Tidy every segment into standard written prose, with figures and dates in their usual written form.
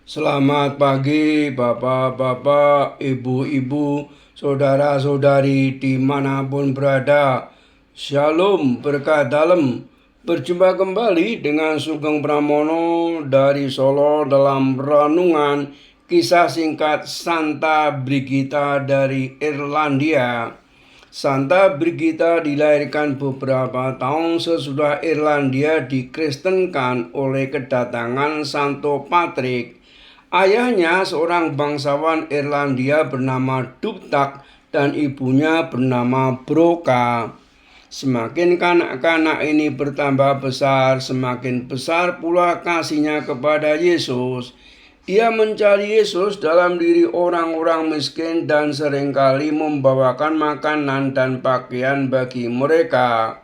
Selamat pagi, bapak-bapak, ibu-ibu, saudara-saudari dimanapun berada. Shalom, berkah dalam. Berjumpa kembali dengan Sugeng Pramono dari Solo dalam renungan kisah singkat Santa Brigita dari Irlandia. Santa Brigita dilahirkan beberapa tahun sesudah Irlandia dikristenkan oleh kedatangan Santo Patrick. Ayahnya seorang bangsawan Irlandia bernama Dubtak dan ibunya bernama Broka. Semakin kanak-kanak ini bertambah besar, semakin besar pula kasihnya kepada Yesus. Ia mencari Yesus dalam diri orang-orang miskin dan seringkali membawakan makanan dan pakaian bagi mereka.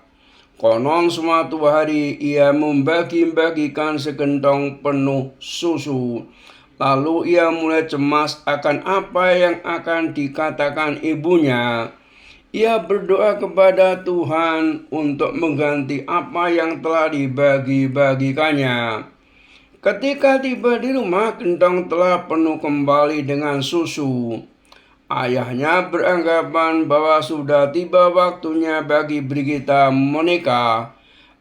Konon suatu hari ia membagi-bagikan segentong penuh susu. Lalu ia mulai cemas akan apa yang akan dikatakan ibunya. Ia berdoa kepada Tuhan untuk mengganti apa yang telah dibagi-bagikannya. Ketika tiba di rumah, gentong telah penuh kembali dengan susu. Ayahnya beranggapan bahwa sudah tiba waktunya bagi Brigita menikah.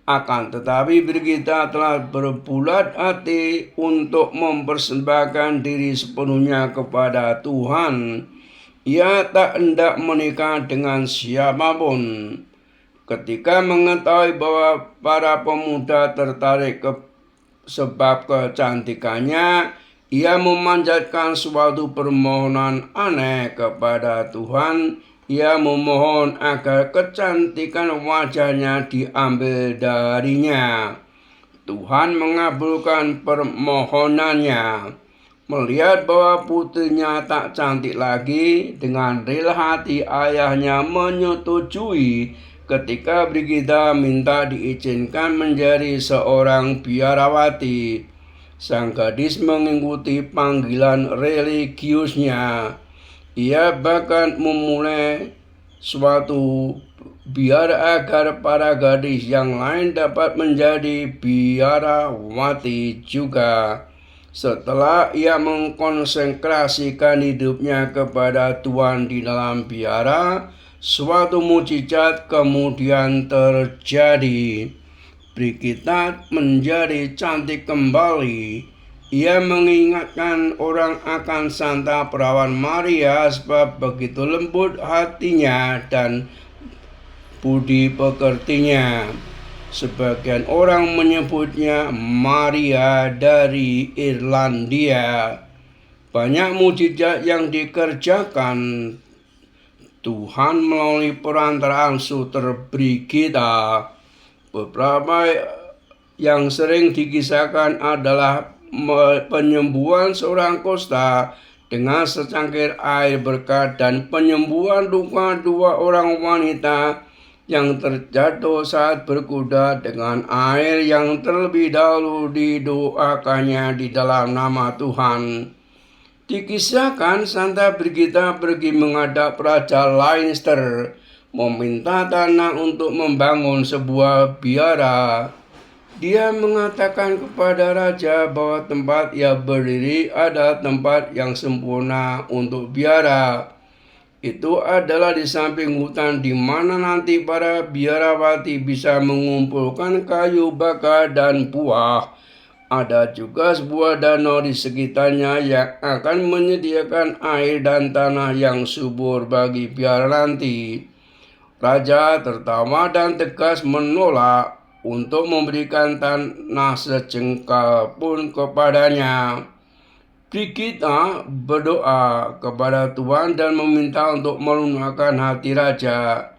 Akan tetapi Brigita telah berbulat hati untuk mempersembahkan diri sepenuhnya kepada Tuhan. Ia tak hendak menikah dengan siapapun. Ketika mengetahui bahwa para pemuda tertarik sebab kecantikannya, ia memanjatkan suatu permohonan aneh kepada Tuhan. Ia memohon agar kecantikan wajahnya diambil darinya. Tuhan mengabulkan permohonannya. Melihat bahwa putrinya tak cantik lagi, dengan rela hati ayahnya menyetujui ketika Brigida minta diizinkan menjadi seorang biarawati. Sang gadis mengikuti panggilan religiusnya. Ia bahkan memulai suatu biara agar para gadis yang lain dapat menjadi biarawati juga. Setelah ia mengkonsentrasikan hidupnya kepada Tuhan di dalam biara, suatu mukjizat kemudian terjadi. Brigita menjadi cantik kembali. Ia mengingatkan orang akan Santa Perawan Maria sebab begitu lembut hatinya dan budi pekertinya. Sebagian orang menyebutnya Maria dari Irlandia. Banyak mukjizat yang dikerjakan Tuhan melalui perantaraan Suster Brigita. Beberapa yang sering dikisahkan adalah penyembuhan seorang kusta dengan secangkir air berkat dan penyembuhan luka dua orang wanita yang terjatuh saat berkuda dengan air yang terlebih dahulu didoakannya di dalam nama Tuhan. Dikisahkan Santa Brigita pergi menghadap Raja Leinster, meminta tanah untuk membangun sebuah biara. Dia mengatakan kepada raja bahwa tempat ia berdiri adalah tempat yang sempurna untuk biara. Itu adalah di samping hutan di mana nanti para biarawati bisa mengumpulkan kayu bakar dan buah. Ada juga sebuah danau di sekitarnya yang akan menyediakan air dan tanah yang subur bagi biara nanti. Raja tertawa dan tegas menolak untuk memberikan tanah sejengkal pun kepadanya. Brigita berdoa kepada Tuhan dan meminta untuk melunakkan hati raja.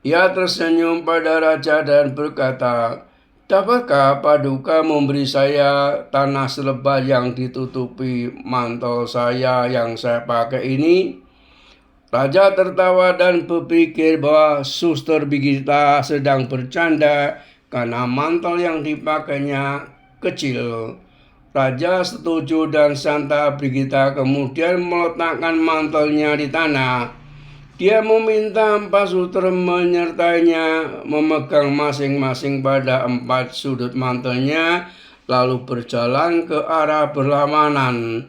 Ia tersenyum pada raja dan berkata, "Dapatkah Paduka memberi saya tanah selebar yang ditutupi mantel saya yang saya pakai ini?" Raja tertawa dan berpikir bahwa Suster Brigita sedang bercanda karena mantel yang dipakainya kecil. Raja setuju dan Santa Brigita kemudian meletakkan mantelnya di tanah. Dia meminta 4 suster menyertainya, memegang masing-masing pada 4 sudut mantelnya, lalu berjalan ke arah berlawanan.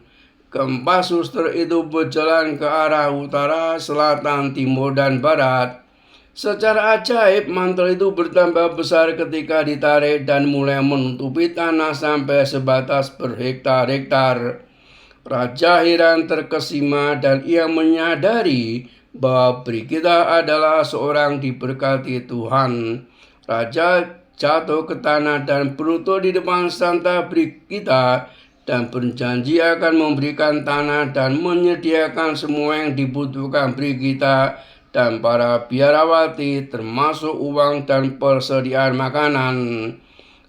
Keempat suster itu berjalan ke arah utara, selatan, timur, dan barat. Secara ajaib, mantel itu bertambah besar ketika ditarik dan mulai menutupi tanah sampai sebatas berhektar-hektar. Raja heran terkesima dan ia menyadari bahwa Brigida adalah seorang diberkati Tuhan. Raja jatuh ke tanah dan berlutut di depan Santa Brigida dan berjanji akan memberikan tanah dan menyediakan semua yang dibutuhkan Brigida dan para biarawati, termasuk uang dan persediaan makanan.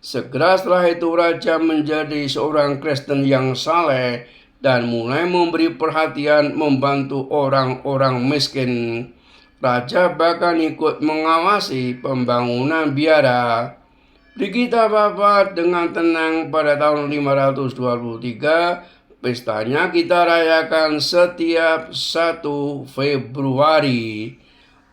Segera setelah itu raja menjadi seorang Kristen yang saleh dan mulai memberi perhatian membantu orang-orang miskin. Raja bahkan ikut mengawasi pembangunan biara. Brigida wafat dengan tenang pada tahun 523. Pestanya kita rayakan setiap 1 Februari.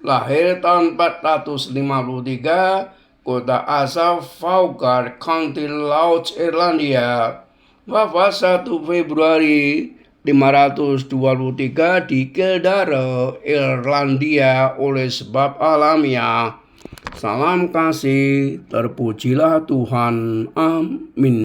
Lahir tahun 453, kota asal Faughard, County Louth, Irlandia. Wafat 1 Februari 523 di Kildare, Irlandia oleh sebab alamiah. Salam kasih, terpujilah Tuhan. Amin.